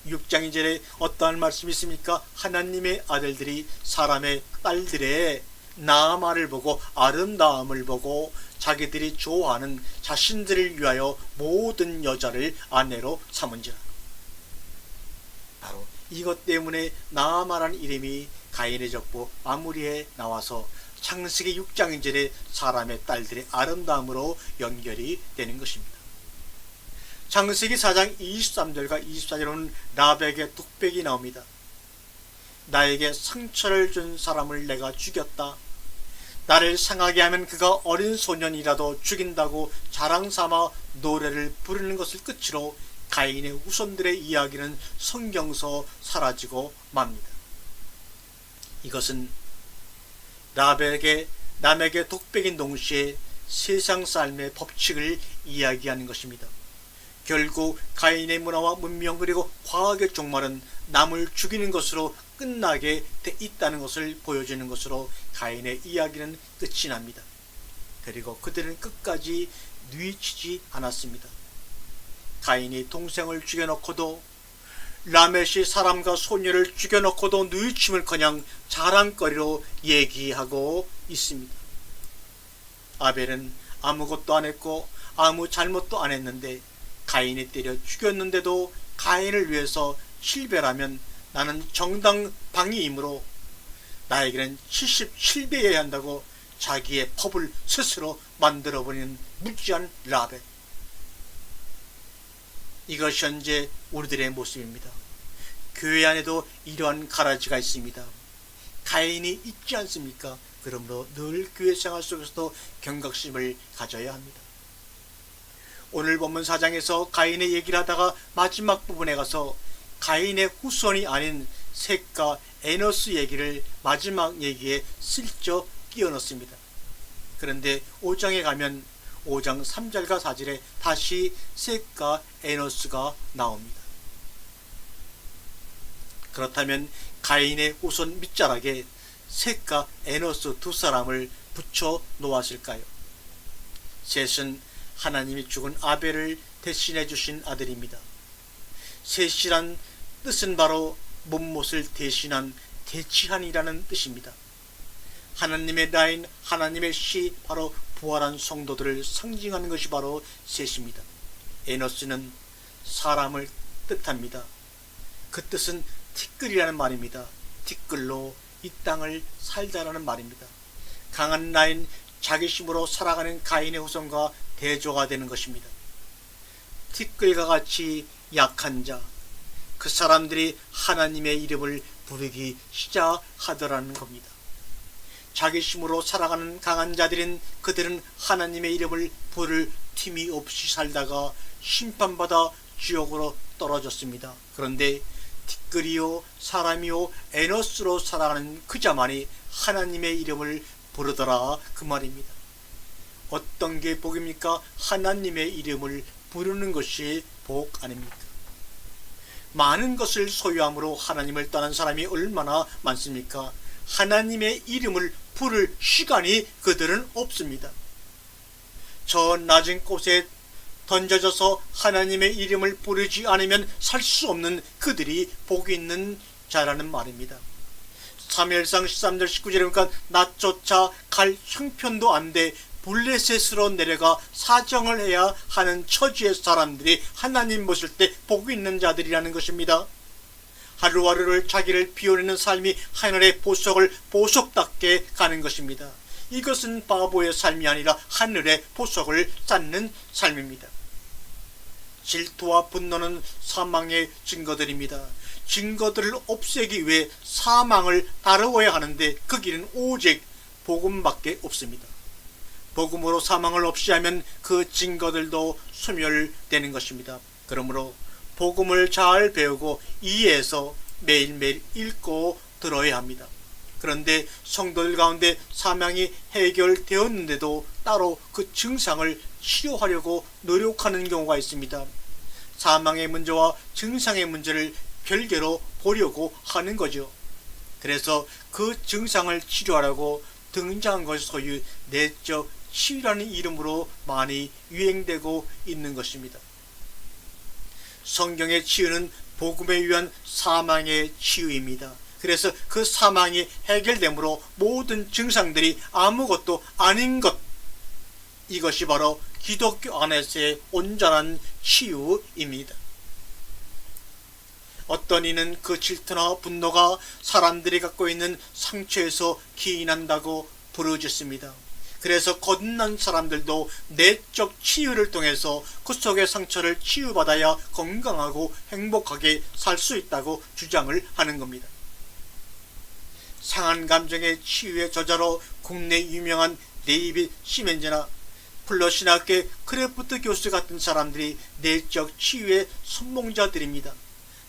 6장 2절에 어떠한 말씀이 있습니까? 하나님의 아들들이 사람의 딸들의 나아마를 보고 아름다움을 보고 자기들이 좋아하는 자신들을 위하여 모든 여자를 아내로 삼은지라. 바로 이것 때문에 나아마라는 이름이 가인의 족보 마무리에 나와서 창세기 6장 2절에 사람의 딸들의 아름다움으로 연결이 되는 것입니다. 창세기 4장 23절과 24절에는 라벡의 뚝배기 나옵니다. 나에게 상처를 준 사람을 내가 죽였다. 나를 상하게 하면 그가 어린 소년이라도 죽인다고 자랑삼아 노래를 부르는 것을 끝으로 가인의 후손들의 이야기는 성경서 사라지고 맙니다. 이것은 남에게 독백인 동시에 세상 삶의 법칙을 이야기하는 것입니다. 결국 가인의 문화와 문명 그리고 과학의 종말은 남을 죽이는 것으로 끝나게 돼 있다는 것을 보여주는 것으로 가인의 이야기는 끝이 납니다. 그리고 그들은 끝까지 뉘치지 않았습니다. 가인이 동생을 죽여놓고도 라멧이 사람과 소녀를 죽여놓고도 뉘우침을커녕 자랑거리로 얘기하고 있습니다. 아벨은 아무것도 안 했고 아무 잘못도 안 했는데 가인이 때려 죽였는데도 가인을 위해서 실배라면 나는 정당방위이므로 나에게는 77배여야 한다고 자기의 법을 스스로 만들어버리는 무지한 라벳. 이것이 현재 우리들의 모습입니다. 교회 안에도 이러한 가라지가 있습니다. 가인이 있지 않습니까? 그러므로 늘 교회 생활 속에서도 경각심을 가져야 합니다. 오늘 본문 4장에서 가인의 얘기를 하다가 마지막 부분에 가서 가인의 후손이 아닌 셋과 에노스 얘기를 마지막 얘기에 슬쩍 끼워 넣습니다. 그런데 5장에 가면 5장 3절과 4절에 다시 셋과 에노스가 나옵니다. 그렇다면 가인의 후손 밑자락에 셋과 에노스 두 사람을 붙여 놓았을까요? 셋은 하나님이 죽은 아벨을 대신해 주신 아들입니다. 셋이란 뜻은 바로 못못을 대신한 대치한이라는 뜻입니다. 하나님의 라인, 하나님의 씨, 바로 부활한 성도들을 상징하는 것이 바로 셋입니다. 에노스는 사람을 뜻합니다. 그 뜻은 티끌이라는 말입니다. 티끌로 이 땅을 살다라는 말입니다. 강한 라인, 자기심으로 살아가는 가인의 후손과 대조가 되는 것입니다. 티끌과 같이 약한 자, 그 사람들이 하나님의 이름을 부르기 시작하더라는 겁니다. 자기심으로 살아가는 강한 자들인 그들은 하나님의 이름을 부를 틈이 없이 살다가 심판받아 지옥으로 떨어졌습니다. 그런데 티끌이요 사람이요 에노스로 살아가는 그 자만이 하나님의 이름을 부르더라 그 말입니다. 어떤 게 복입니까? 하나님의 이름을 부르는 것이 복 아닙니까? 많은 것을 소유함으로 하나님을 떠난 사람이 얼마나 많습니까? 하나님의 이름을 부를 시간이 그들은 없습니다. 저 낮은 곳에 던져져서 하나님의 이름을 부르지 않으면 살 수 없는 그들이 복이 있는 자라는 말입니다. 사무엘상 13절 19절에 보니까 낮조차 갈 형편도 안 돼 블레셋으로 내려가 사정을 해야 하는 처지의 사람들이 하나님 보실 때 복이 있는 자들이라는 것입니다. 하루하루를 자기를 비워내는 삶이 하늘의 보석을 보석답게 가는 것입니다. 이것은 바보의 삶이 아니라 하늘의 보석을 쌓는 삶입니다. 질투와 분노는 사망의 증거들입니다. 증거들을 없애기 위해 사망을 다루어야 하는데 그 길은 오직 복음밖에 없습니다. 복음으로 사망을 없이 하면 그 증거들도 소멸되는 것입니다. 그러므로 복음을 잘 배우고 이해해서 매일매일 읽고 들어야 합니다. 그런데 성도들 가운데 사망이 해결되었는데도 따로 그 증상을 치료하려고 노력하는 경우가 있습니다. 사망의 문제와 증상의 문제를 별개로 보려고 하는 거죠. 그래서 그 증상을 치료하라고 등장한 것이 소위 내적 치유라는 이름으로 많이 유행되고 있는 것입니다. 성경의 치유는 복음에 의한 사망의 치유입니다. 그래서 그 사망이 해결되므로 모든 증상들이 아무것도 아닌 것, 이것이 바로 기독교 안에서의 온전한 치유입니다. 어떤 이는 그 질투나 분노가 사람들이 갖고 있는 상처에서 기인한다고 부르짖습니다. 그래서 거듭난 사람들도 내적 치유를 통해서 그 속의 상처를 치유받아야 건강하고 행복하게 살 수 있다고 주장을 하는 겁니다. 상한 감정의 치유의 저자로 국내 유명한 데이빗 시멘즈나 플러신학계 크래프트 교수 같은 사람들이 내적 치유의 선봉자들입니다.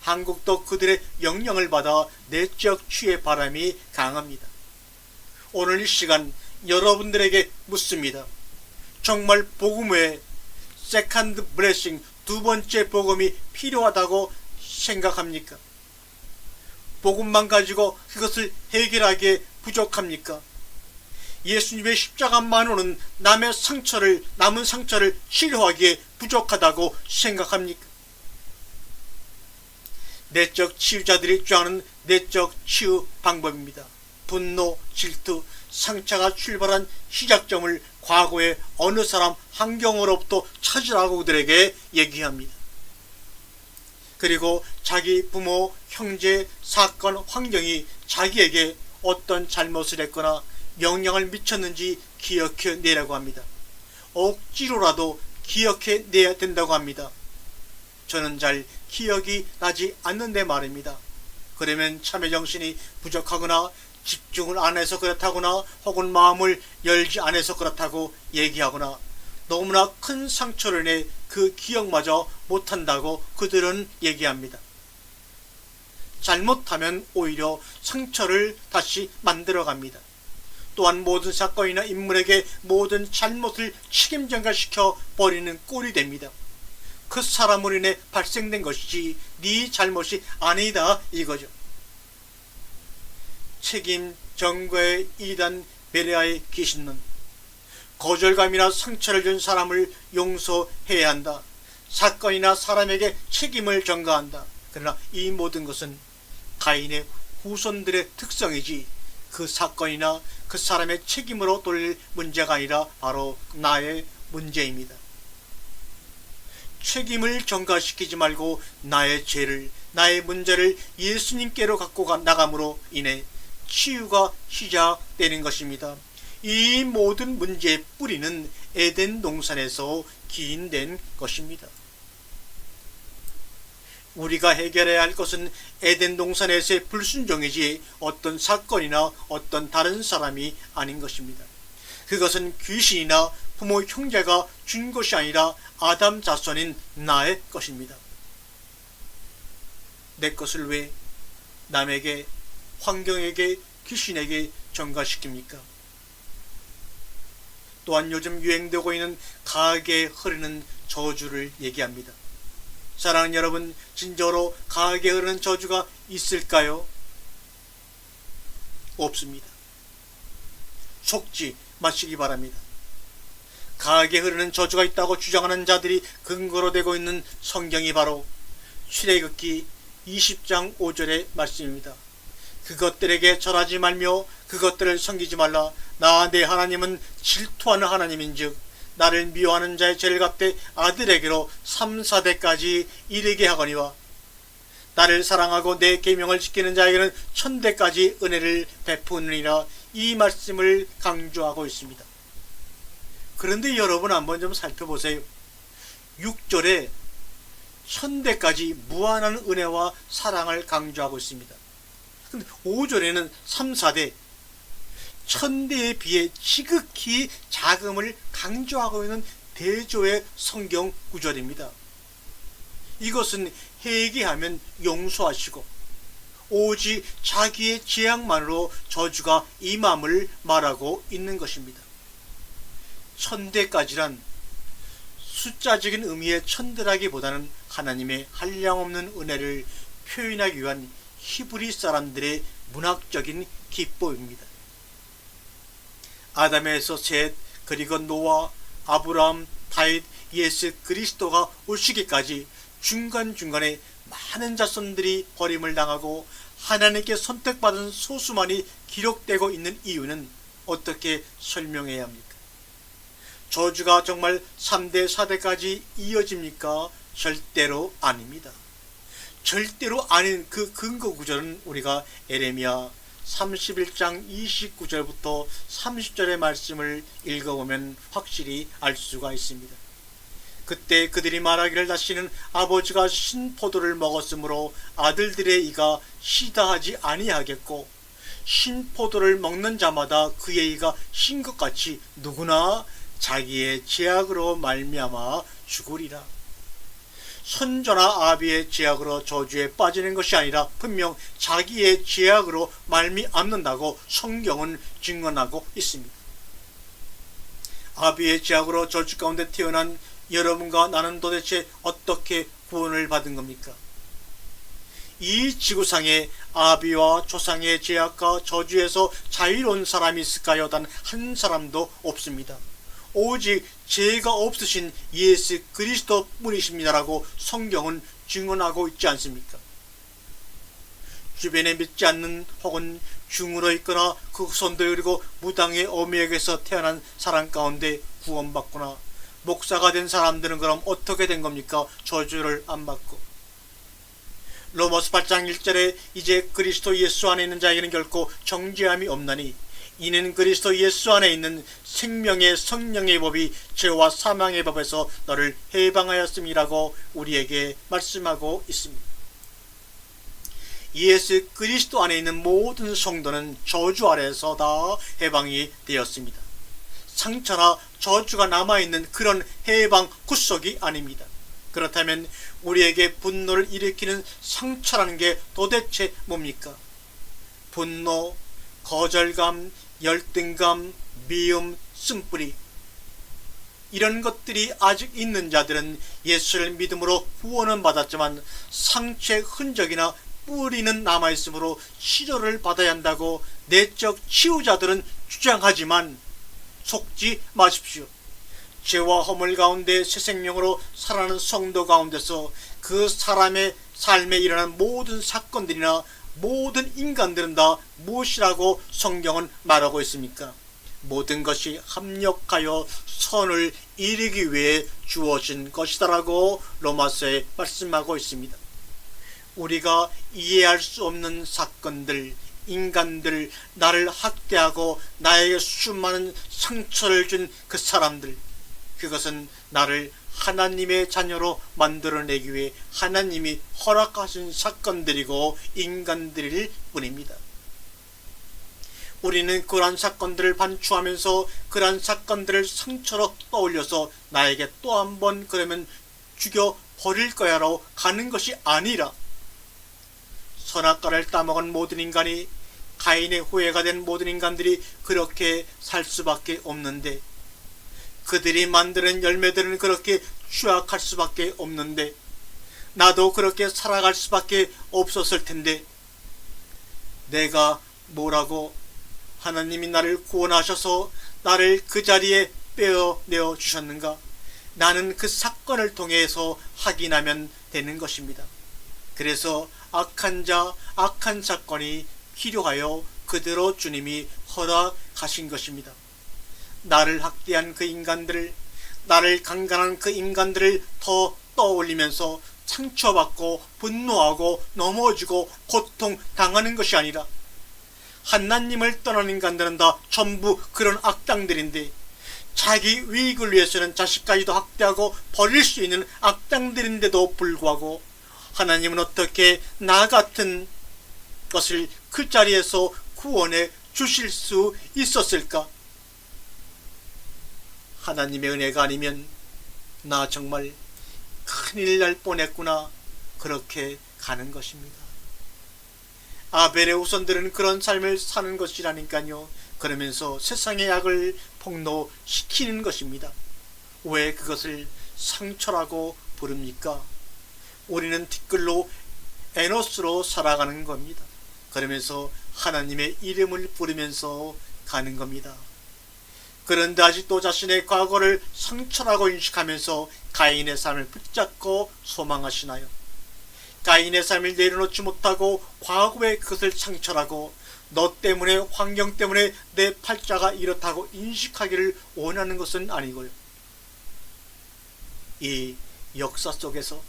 한국도 그들의 영향을 받아 내적 치유의 바람이 강합니다. 오늘 이 시간 여러분들에게 묻습니다. 정말 복음 외에 세컨드 블레싱, 두 번째 복음이 필요하다고 생각합니까? 복음만 가지고 그것을 해결하기에 부족합니까? 예수님의 십자가만으로는 남은 상처를 치료하기에 부족하다고 생각합니까? 내적 치유자들이 주장하는 내적 치유 방법입니다. 분노, 질투, 상처가 출발한 시작점을 과거의 어느 사람 환경으로부터 찾으라고 그들에게 얘기합니다. 그리고 자기 부모, 형제, 사건, 환경이 자기에게 어떤 잘못을 했거나 영향을 미쳤는지 기억해내라고 합니다. 억지로라도 기억해내야 된다고 합니다. 저는 잘 기억이 나지 않는데 말입니다. 그러면 참회정신이 부족하거나 집중을 안 해서 그렇다거나 혹은 마음을 열지 않아서 그렇다고 얘기하거나 너무나 큰 상처로 인해 그 기억마저 못한다고 그들은 얘기합니다. 잘못하면 오히려 상처를 다시 만들어갑니다. 또한 모든 사건이나 인물에게 모든 잘못을 책임전가시켜 버리는 꼴이 됩니다. 그 사람으로 인해 발생된 것이지 네 잘못이 아니다 이거죠. 책임 전가의 2단 베레아의 계시는 거절감이나 상처를 준 사람을 용서해야 한다. 사건이나 사람에게 책임을 전가한다. 그러나 이 모든 것은 가인의 후손들의 특성이지 그 사건이나 그 사람의 책임으로 돌릴 문제가 아니라 바로 나의 문제입니다. 책임을 전가시키지 말고 나의 죄를, 나의 문제를 예수님께로 갖고 나감으로 인해 치유가 시작되는 것입니다. 이 모든 문제의 뿌리는 에덴 동산에서 기인된 것입니다. 우리가 해결해야 할 것은 에덴 동산에서의 불순종이지 어떤 사건이나 어떤 다른 사람이 아닌 것입니다. 그것은 귀신이나 부모 형제가 준 것이 아니라 아담 자손인 나의 것입니다. 내 것을 왜 남에게, 환경에게, 귀신에게 전가시킵니까? 또한 요즘 유행되고 있는 가게에 흐르는 저주를 얘기합니다. 사랑하는 여러분, 진짜로 가게에 흐르는 저주가 있을까요? 없습니다. 속지 마시기 바랍니다. 가게에 흐르는 저주가 있다고 주장하는 자들이 근거로 되고 있는 성경이 바로 출애굽기 20장 5절의 말씀입니다. 그것들에게 절하지 말며 그것들을 섬기지 말라. 나 내 하나님은 질투하는 하나님인즉 나를 미워하는 자의 죄를 갚되 아들에게로 3, 4대까지 이르게 하거니와 나를 사랑하고 내 계명을 지키는 자에게는 1000대까지 은혜를 베푸느니라. 이 말씀을 강조하고 있습니다. 그런데 여러분 한번 좀 살펴보세요. 6절에 천대까지 무한한 은혜와 사랑을 강조하고 있습니다. 근데 5절에는 3, 4대 천대에 비해 지극히 작음을 강조하고 있는 대조의 성경 구절입니다. 이것은 회개하면 용서하시고 오직 자기의 죄악만으로 저주가 임함을 말하고 있는 것입니다. 천대까지란 숫자적인 의미의 천대라기보다는 하나님의 한량없는 은혜를 표현하기 위한 히브리 사람들의 문학적인 기법입니다. 아담에서 셋, 그리고 노아, 아브라함, 다윗, 예수 그리스도가 오시기까지 중간중간에 많은 자손들이 버림을 당하고 하나님께 선택받은 소수만이 기록되고 있는 이유는 어떻게 설명해야 합니까? 저주가 정말 3대, 4대까지 이어집니까? 절대로 아닙니다. 절대로 아닌 그 근거 구절은 우리가 에레미야 31장 29절부터 30절의 말씀을 읽어보면 확실히 알 수가 있습니다. 그때 그들이 말하기를 다시는 아버지가 신포도를 먹었으므로 아들들의 이가 시다하지 아니하겠고 신포도를 먹는 자마다 그의 이가 신 것 같이 누구나 자기의 죄악으로 말미암아 죽으리라. 선조나 아비의 죄악으로 저주에 빠지는 것이 아니라 분명 자기의 죄악으로 말미암는다고 성경은 증언하고 있습니다. 아비의 죄악으로 저주 가운데 태어난 여러분과 나는 도대체 어떻게 구원을 받은 겁니까? 이 지구상에 아비와 조상의 죄악과 저주에서 자유로운 사람이 있을까요? 단 한 사람도 없습니다. 오직 죄가 없으신 예수 그리스도 뿐이십니다라고 성경은 증언하고 있지 않습니까? 주변에 믿지 않는 혹은 중으로 있거나 그 후손들 그리고 무당의 어미에게서 태어난 사람 가운데 구원받거나 목사가 된 사람들은 그럼 어떻게 된 겁니까? 저주를 안 받고. 로마서 8장 1절에 이제 그리스도 예수 안에 있는 자에게는 결코 정죄함이 없나니 이는 그리스도 예수 안에 있는 생명의 성령의 법이 죄와 사망의 법에서 너를 해방하였음이라고 우리에게 말씀하고 있습니다. 예수 그리스도 안에 있는 모든 성도는 저주 아래에서 다 해방이 되었습니다. 상처나 저주가 남아있는 그런 해방 구속이 아닙니다. 그렇다면 우리에게 분노를 일으키는 상처라는 게 도대체 뭡니까? 분노, 거절감, 열등감, 미움, 쓴뿌리, 이런 것들이 아직 있는 자들은 예수를 믿음으로 구원은 받았지만 상처의 흔적이나 뿌리는 남아있으므로 치료를 받아야 한다고 내적 치유자들은 주장하지만 속지 마십시오. 죄와 허물 가운데 새 생명으로 살아가는 성도 가운데서 그 사람의 삶에 일어나는 모든 사건들이나 모든 인간들은 다 무엇이라고 성경은 말하고 있습니까? 모든 것이 합력하여 선을 이루기 위해 주어진 것이다라고 로마서에 말씀하고 있습니다. 우리가 이해할 수 없는 사건들, 인간들, 나를 학대하고 나에게 수많은 상처를 준 그 사람들, 그것은 나를 하나님의 자녀로 만들어내기 위해 하나님이 허락하신 사건들이고 인간들일 뿐입니다. 우리는 그러한 사건들을 반추하면서 그러한 사건들을 상처로 떠올려서 나에게 또 한 번 그러면 죽여버릴 거야라고 가는 것이 아니라 선악과를 따먹은 모든 인간이 가인의 후예가 된 모든 인간들이 그렇게 살 수밖에 없는데 그들이 만드는 열매들은 그렇게 취약할 수밖에 없는데 나도 그렇게 살아갈 수밖에 없었을 텐데 내가 뭐라고 하나님이 나를 구원하셔서 나를 그 자리에 빼어내어 주셨는가? 나는 그 사건을 통해서 확인하면 되는 것입니다. 그래서 악한 자, 악한 사건이 필요하여 그대로 주님이 허락하신 것입니다. 나를 학대한 그 인간들을, 나를 강간한 그 인간들을 더 떠올리면서 상처받고 분노하고 넘어지고 고통당하는 것이 아니라 하나님을 떠나는 인간들은 다 전부 그런 악당들인데, 자기 이익을 위해서는 자식까지도 학대하고 버릴 수 있는 악당들인데도 불구하고 하나님은 어떻게 나 같은 것을 그 자리에서 구원해 주실 수 있었을까? 하나님의 은혜가 아니면 나 정말 큰일 날 뻔했구나, 그렇게 가는 것입니다. 아벨의 후손들은 그런 삶을 사는 것이라니까요. 그러면서 세상의 악을 폭로시키는 것입니다. 왜 그것을 상처라고 부릅니까? 우리는 티끌로 에노스로 살아가는 겁니다. 그러면서 하나님의 이름을 부르면서 가는 겁니다. 그런데 아직도 자신의 과거를 상처라고 인식하면서 가인의 삶을 붙잡고 소망하시나요? 가인의 삶을 내려놓지 못하고 과거의 그것을 상처라고, 너 때문에, 환경 때문에 내 팔자가 이렇다고 인식하기를 원하는 것은 아니고요. 이 역사 속에서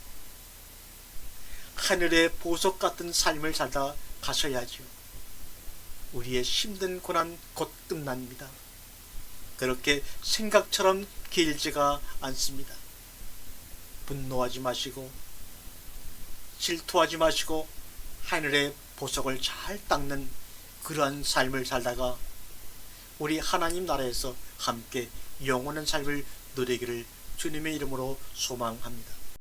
하늘의 보석 같은 삶을 살다 가셔야죠. 우리의 힘든 고난 곧 끝납니다. 그렇게 생각처럼 길지가 않습니다. 분노하지 마시고 질투하지 마시고 하늘의 보석을 잘 닦는 그러한 삶을 살다가 우리 하나님 나라에서 함께 영원한 삶을 누리기를 주님의 이름으로 소망합니다.